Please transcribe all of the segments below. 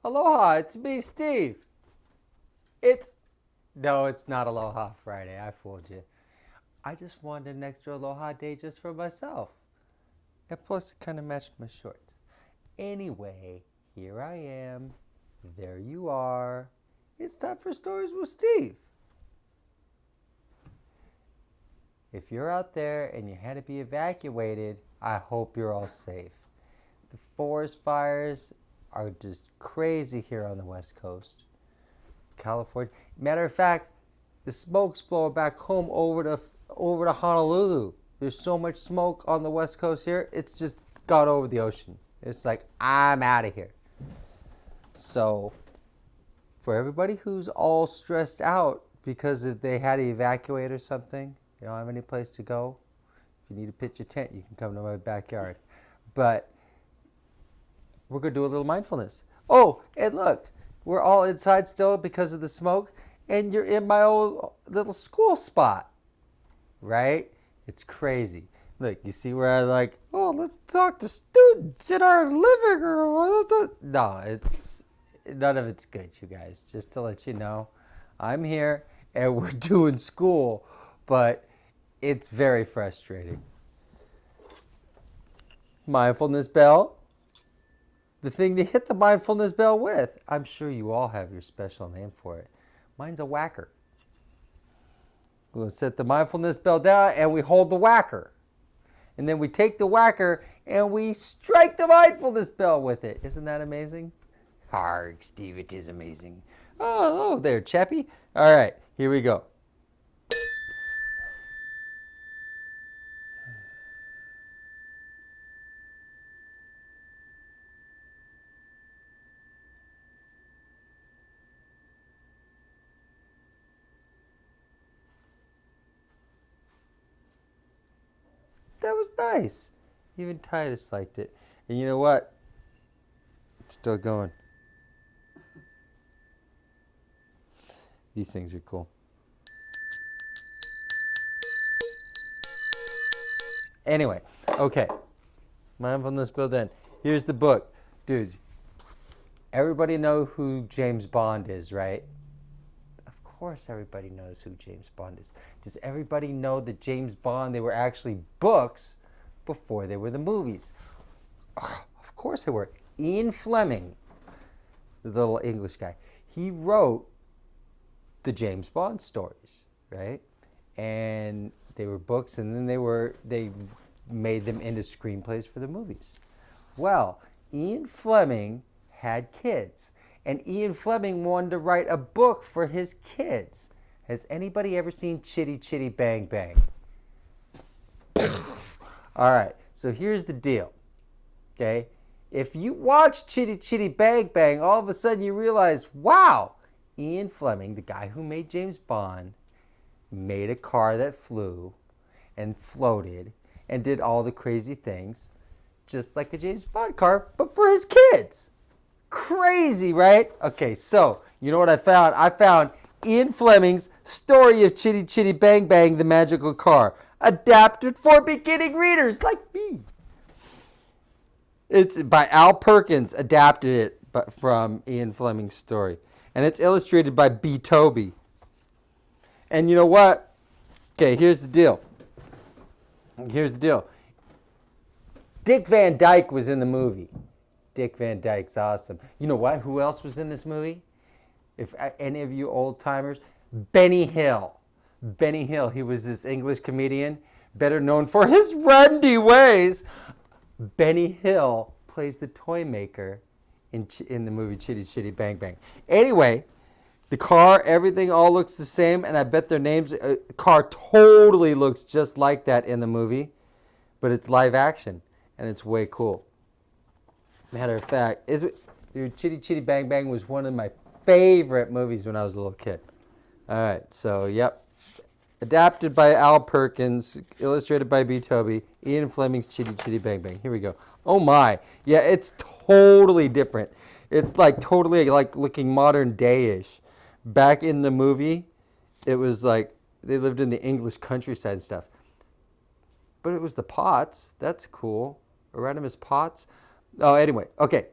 Aloha, it's me, Steve. It's No, it's not Aloha Friday. I fooled you. I just wanted an extra Aloha day just for myself. And plus, it kind of matched my shorts. Anyway, here I am. There you are. It's time for Stories with Steve. If you're out there and you had to be evacuated, I hope you're all safe. The forest fires are just crazy here on the West Coast. California. Matter of fact, the smoke's blowing back home over to Honolulu. There's so much smoke on the West Coast here, it's just got over the ocean. It's like, I'm out of here. So, for everybody who's all stressed out because if they had to evacuate or something, you don't have any place to go, if you need to pitch a tent, you can come to my backyard. But we're going to do a little mindfulness. Oh, and look, we're all inside still because of the smoke, and you're in my old little school spot, right? It's crazy. Look, you see where I like, oh, let's talk to students in our living room. No, none of it's good, you guys. Just to let you know, I'm here and we're doing school, but it's very frustrating. Mindfulness bell. The thing to hit the mindfulness bell with. I'm sure you all have your special name for it. Mine's a whacker. We'll set the mindfulness bell down and we hold the whacker. And then we take the whacker and we strike the mindfulness bell with it. Isn't that amazing? Harg, Steve, it is amazing. Oh, there, Chappie. All right, here we go. That was nice. Even Titus liked it. And you know what? It's still going. These things are cool. Anyway, okay. Mindfulness built in. Here's the book. Dudes, everybody know who James Bond is, right? Of course everybody knows who James Bond is. Does everybody know that James Bond, they were actually books before they were the movies? Of course they were. Ian Fleming, the little English guy, he wrote the James Bond stories, right? And they were books, and then they made them into screenplays for the movies. Well, Ian Fleming had kids, and Ian Fleming wanted to write a book for his kids. Has anybody ever seen Chitty Chitty Bang Bang? All right, so here's the deal, okay? If you watch Chitty Chitty Bang Bang, all of a sudden you realize, wow, Ian Fleming, the guy who made James Bond, made a car that flew and floated and did all the crazy things, just like a James Bond car, but for his kids. Crazy, right? Okay, so you know what I found? I found Ian Fleming's Story of Chitty Chitty Bang Bang, the Magical Car, adapted for beginning readers like me. It's by Al Perkins, adapted it from Ian Fleming's story. And it's illustrated by B Tobey. And you know what? Okay, here's the deal. Dick Van Dyke was in the movie. Dick Van Dyke's awesome. You know what? Who else was in this movie? If any of you old timers, Benny Hill. Benny Hill, he was this English comedian, better known for his randy ways. Benny Hill plays the toy maker in the movie Chitty Chitty Bang Bang. Anyway, the car, everything all looks the same, and I bet their names, the car totally looks just like that in the movie, but it's live action, and it's way cool. Matter of fact, Chitty Chitty Bang Bang was one of my favorite movies when I was a little kid. All right, so, yep. Adapted by Al Perkins, illustrated by B Tobey, Ian Fleming's Chitty Chitty Bang Bang. Here we go. Oh my. Yeah, it's totally different. It's like totally like looking modern day-ish. Back in the movie, it was like they lived in the English countryside and stuff. But it was the Pots. That's cool. Erasmus Potts. Oh, anyway. Okay.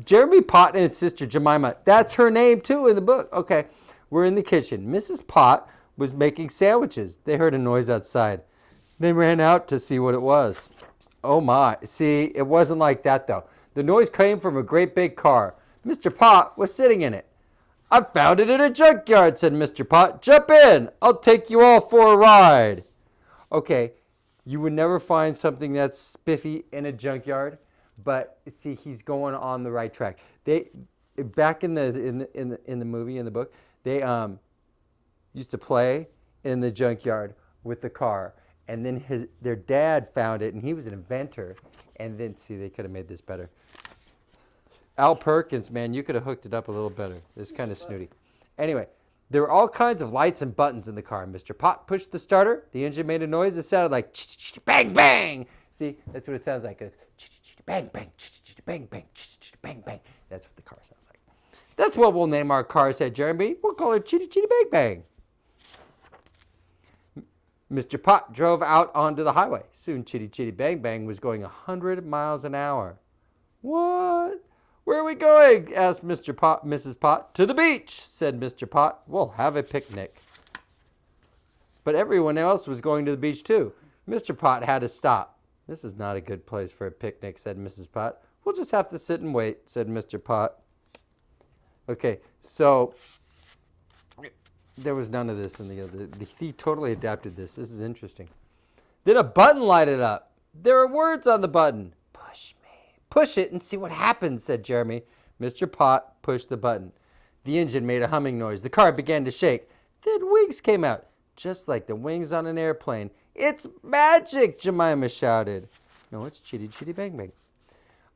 Jeremy Pott and his sister Jemima. That's her name too in the book. Okay, we're in the kitchen. Mrs. Pott was making sandwiches. They heard a noise outside. They ran out to see what it was. Oh my. See, it wasn't like that though. The noise came from a great big car. Mr. Pott was sitting in it. I found it in a junkyard, said Mr. Pott. Jump in. I'll take you all for a ride. Okay, you would never find something that's spiffy in a junkyard. But see, he's going on the right track. They back in the movie, in the book, they used to play in the junkyard with the car, and then their dad found it, and he was an inventor. And then see, they could have made this better. Al Perkins, man, you could have hooked it up a little better. It's kind of snooty. Anyway, there were all kinds of lights and buttons in the car. Mr. Pott pushed the starter. The engine made a noise that sounded like chitty chitty bang bang. See, that's what it sounds like. Bang, bang, bang, bang, bang, bang. That's what the car sounds like. That's what we'll name our car, said Jeremy. We'll call her Chitty Chitty Bang Bang. Mr. Pott drove out onto the highway. Soon Chitty Chitty Bang Bang was going 100 miles an hour. What? Where are we going? Asked Mrs. Pott. To the beach, said Mr. Pott. We'll have a picnic. But everyone else was going to the beach too. Mr. Pott had to stop. This is not a good place for a picnic, said Mrs. Pott. We'll just have to sit and wait, said Mr. Pott. Okay, so there was none of this in the other. He totally adapted this. This is interesting. Then a button lighted up. There are words on the button. Push me. Push it and see what happens, said Jeremy. Mr. Pott pushed the button. The engine made a humming noise. The car began to shake. Then wings came out, just like the wings on an airplane. It's magic, Jemima shouted. No, it's Chitty Chitty Bang Bang.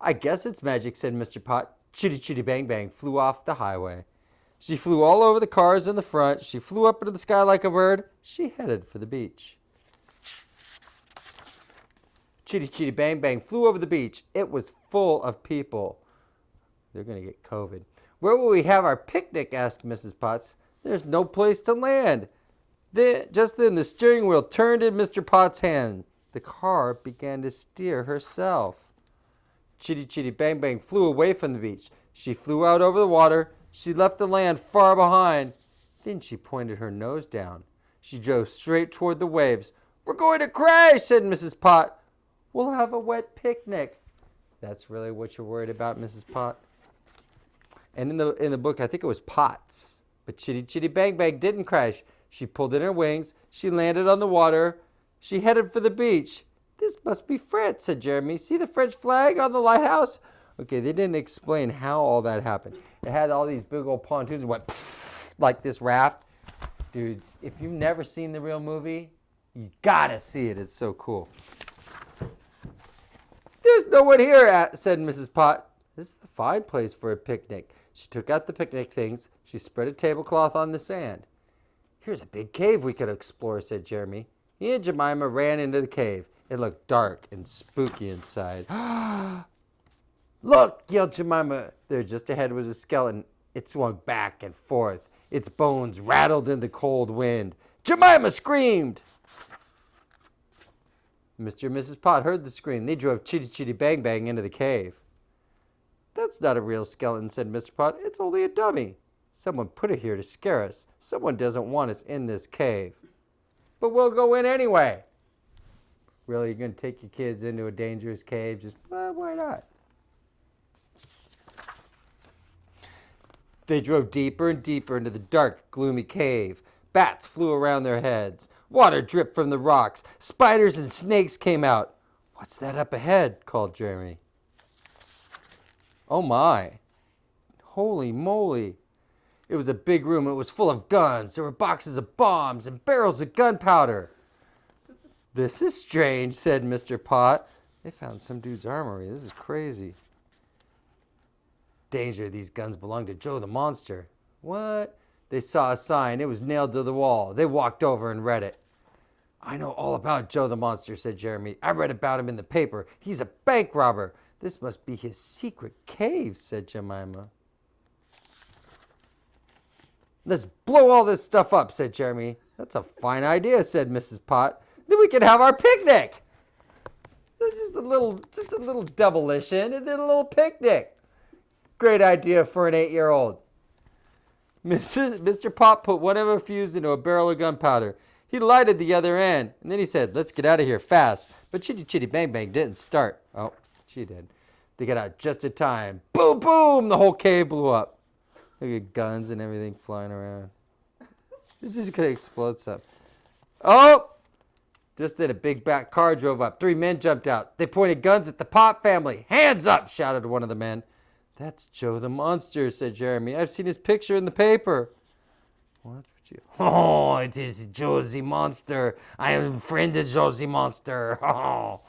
I guess it's magic, said Mr. Pott. Chitty Chitty Bang Bang flew off the highway. She flew all over the cars in the front. She flew up into the sky like a bird. She headed for the beach. Chitty Chitty Bang Bang flew over the beach. It was full of people. They're going to get COVID. Where will we have our picnic? Asked Mrs. Potts. There's no place to land. Just then, the steering wheel turned in Mr. Pott's hand. The car began to steer herself. Chitty Chitty Bang Bang flew away from the beach. She flew out over the water. She left the land far behind. Then she pointed her nose down. She drove straight toward the waves. We're going to crash, said Mrs. Pott. We'll have a wet picnic. That's really what you're worried about, Mrs. Pott. And in the book, I think it was Potts. But Chitty Chitty Bang Bang didn't crash. She pulled in her wings. She landed on the water. She headed for the beach. This must be France, said Jeremy. See the French flag on the lighthouse? Okay, they didn't explain how all that happened. It had all these big old pontoons and went like this raft. Dudes, if you've never seen the real movie, you gotta see it. It's so cool. There's no one here, said Mrs. Pott. This is a fine place for a picnic. She took out the picnic things. She spread a tablecloth on the sand. Here's a big cave we could explore, said Jeremy. He and Jemima ran into the cave. It looked dark and spooky inside. Look, yelled Jemima. There just ahead was a skeleton. It swung back and forth. Its bones rattled in the cold wind. Jemima screamed. Mr. and Mrs. Pott heard the scream. They drove Chitty Chitty Bang Bang into the cave. That's not a real skeleton, said Mr. Pott. It's only a dummy. Someone put it here to scare us. Someone doesn't want us in this cave. But we'll go in anyway. Really, you're going to take your kids into a dangerous cave? Just, why not? They drove deeper and deeper into the dark, gloomy cave. Bats flew around their heads. Water dripped from the rocks. Spiders and snakes came out. What's that up ahead? Called Jeremy. Oh my. Holy moly. It was a big room. It was full of guns. There were boxes of bombs and barrels of gunpowder. This is strange, said Mr. Pott. They found some dude's armory. This is crazy. Danger, these guns belong to Joe the Monster. What? They saw a sign. It was nailed to the wall. They walked over and read it. I know all about Joe the Monster, said Jeremy. I read about him in the paper. He's a bank robber. This must be his secret cave, said Jemima. Let's blow all this stuff up, said Jeremy. That's a fine idea, said Mrs. Pott. Then we can have our picnic. This is just a little demolition and then a little picnic. Great idea for an 8-year-old. Mr. Pot put one of her fuse into a barrel of gunpowder. He lighted the other end, and then he said, let's get out of here fast. But Chitty Chitty Bang Bang didn't start. Oh, she did. They got out just in time. Boom, boom, the whole cave blew up. Look at guns and everything flying around. It just could explode something. Oh! Just then a big black car drove up. 3 men jumped out. They pointed guns at the Pot family. Hands up, shouted one of the men. That's Joe the Monster, said Jeremy. I've seen his picture in the paper. What would you? Oh, it is Joe the Monster. I am a friend of Joe the Monster. Oh.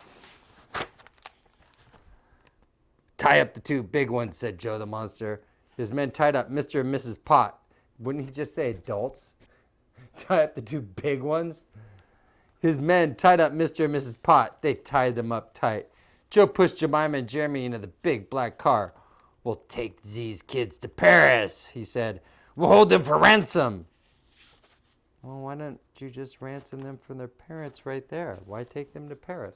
Tie up the 2 big ones, said Joe the Monster. His men tied up Mr. and Mrs. Pot. Wouldn't he just say adults? Tie up the 2 big ones? His men tied up Mr. and Mrs. Pot. They tied them up tight. Joe pushed Jemima and Jeremy into the big black car. We'll take these kids to Paris, he said. We'll hold them for ransom. Well, why don't you just ransom them from their parents right there? Why take them to Paris?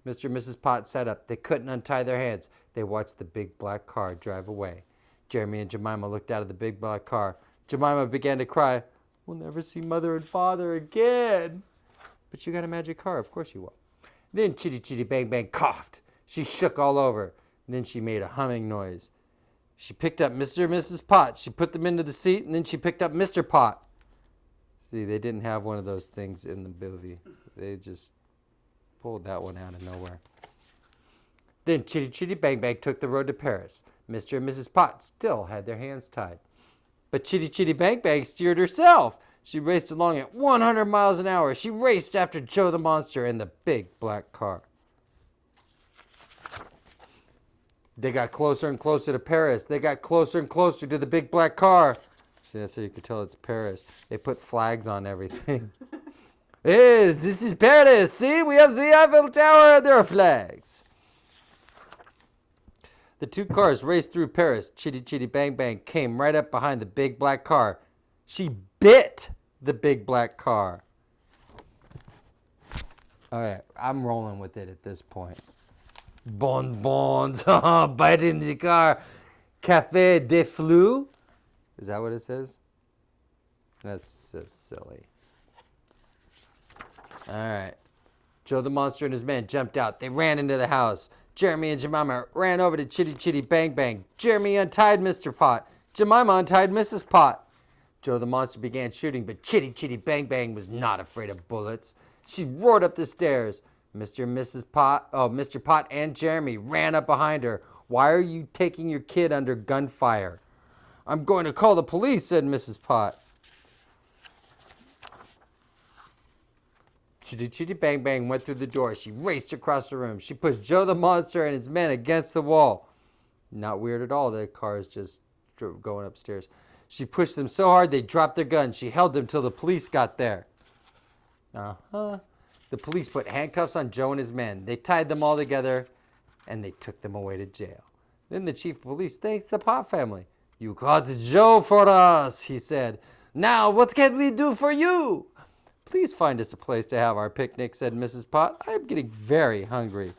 Mr. and Mrs. Pot sat up. They couldn't untie their hands. They watched the big black car drive away. Jeremy and Jemima looked out of the big black car. Jemima began to cry. We'll never see Mother and Father again. But you got a magic car. Of course you will. Then Chitty Chitty Bang Bang coughed. She shook all over. And then she made a humming noise. She picked up Mr. and Mrs. Pot. She put them into the seat, and then she picked up Mr. Pot. See, they didn't have one of those things in the movie. They just pulled that one out of nowhere. Then Chitty Chitty Bang Bang took the road to Paris. Mr. and Mrs. Pot still had their hands tied. But Chitty Chitty Bang Bang steered herself. She raced along at 100 miles an hour. She raced after Joe the Monster in the big black car. They got closer and closer to Paris. They got closer and closer to the big black car. See, that's how you could tell it's Paris. They put flags on everything. Hey, this is Paris. See, we have the Eiffel Tower and there are flags. The 2 cars raced through Paris. Chitty Chitty Bang Bang came right up behind the big black car. She bit the big black car. All right, I'm rolling with it at this point. Bonbons, bite in the car. Café des Flous. Is that what it says? That's so silly. All right. Joe the Monster and his men jumped out. They ran into the house. Jeremy and Jemima ran over to Chitty Chitty Bang Bang. Jeremy untied Mr. Pot. Jemima untied Mrs. Pot. Joe the Monster began shooting, but Chitty Chitty Bang Bang was not afraid of bullets. She roared up the stairs. Mr. and Mrs. Pot, Mr. Pot and Jeremy ran up behind her. Why are you taking your kid under gunfire? I'm going to call the police, said Mrs. Pot. Chitty Chitty Bang Bang went through the door. She raced across the room. She pushed Joe the Monster and his men against the wall. Not weird at all. The car is just going upstairs. She pushed them so hard they dropped their guns. She held them till the police got there. The police put handcuffs on Joe and his men. They tied them all together, and they took them away to jail. Then the chief of police thanked the Pot family. You caught Joe for us, he said. Now what can we do for you? Please find us a place to have our picnic, said Mrs. Pot. I am getting very hungry.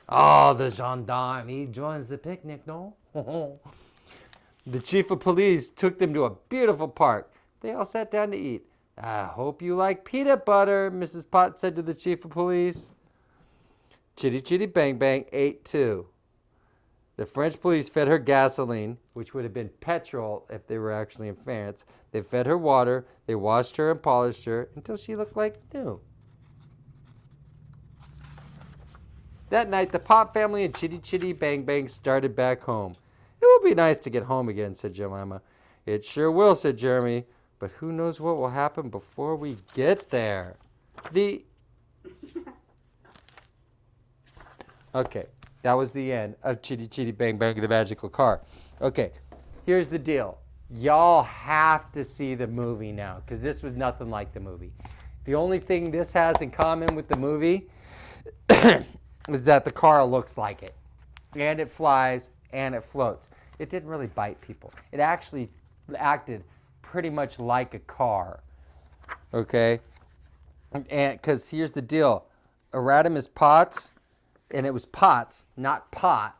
Oh, the gendarme, he joins the picnic, no? The chief of police took them to a beautiful park. They all sat down to eat. I hope you like peanut butter, Mrs. Pot said to the chief of police. Chitty Chitty Bang Bang ate too. The French police fed her gasoline, which would have been petrol if they were actually in France. They fed her water. They washed her and polished her until she looked like new. That night, the Pot family and Chitty Chitty Bang Bang started back home. It will be nice to get home again, said Jemima. It sure will, said Jeremy. But who knows what will happen before we get there. Okay, that was the end of Chitty Chitty Bang Bang, the magical car. Okay, here's the deal. Y'all have to see the movie now, because this was nothing like the movie. The only thing this has in common with the movie is that the car looks like it. And it flies, and it floats. It didn't really bite people. It actually acted pretty much like a car, okay? And because here's the deal. Erratum is Pots, and it was Pots, not Pot.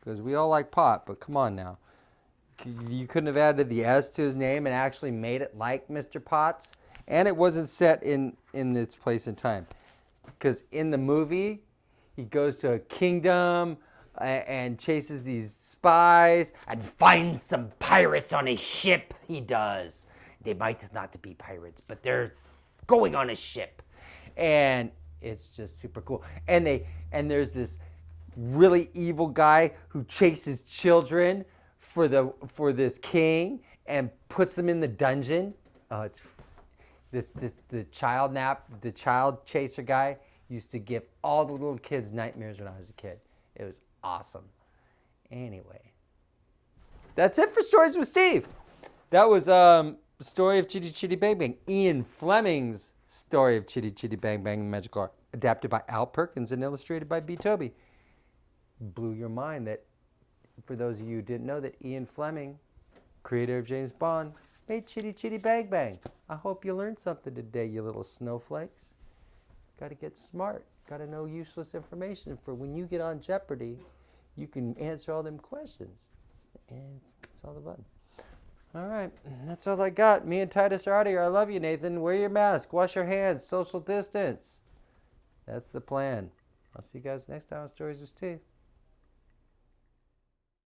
because we all like pot, but come on now. You couldn't have added the S to his name and actually made it like Mr. Potts. And it wasn't set in this place and time. Because in the movie, he goes to a kingdom and chases these spies and finds some pirates on his ship. He does. They might not be pirates, but they're going on a ship. And it's just super cool. And there's this really evil guy who chases children for this king and puts them in the dungeon. Oh, it's the child chaser guy used to give all the little kids nightmares when I was a kid. It was awesome. Anyway, that's it for Stories with Steve. That was the story of Chitty Chitty Bang Bang. Ian Flemings' story of Chitty Chitty Bang Bang and Magic Art, adapted by Al Perkins and illustrated by B Tobey. Blew your mind that, for those of you who didn't know, that Ian Fleming, creator of James Bond, made Chitty Chitty Bang Bang. I hope you learned something today, you little snowflakes. Got to get smart. Got to know useless information for when you get on Jeopardy, you can answer all them questions. And it's all the button. All right, that's all I got. Me and Titus are out of here. I love you, Nathan. Wear your mask. Wash your hands. Social distance. That's the plan. I'll see you guys next time on Stories with Steve.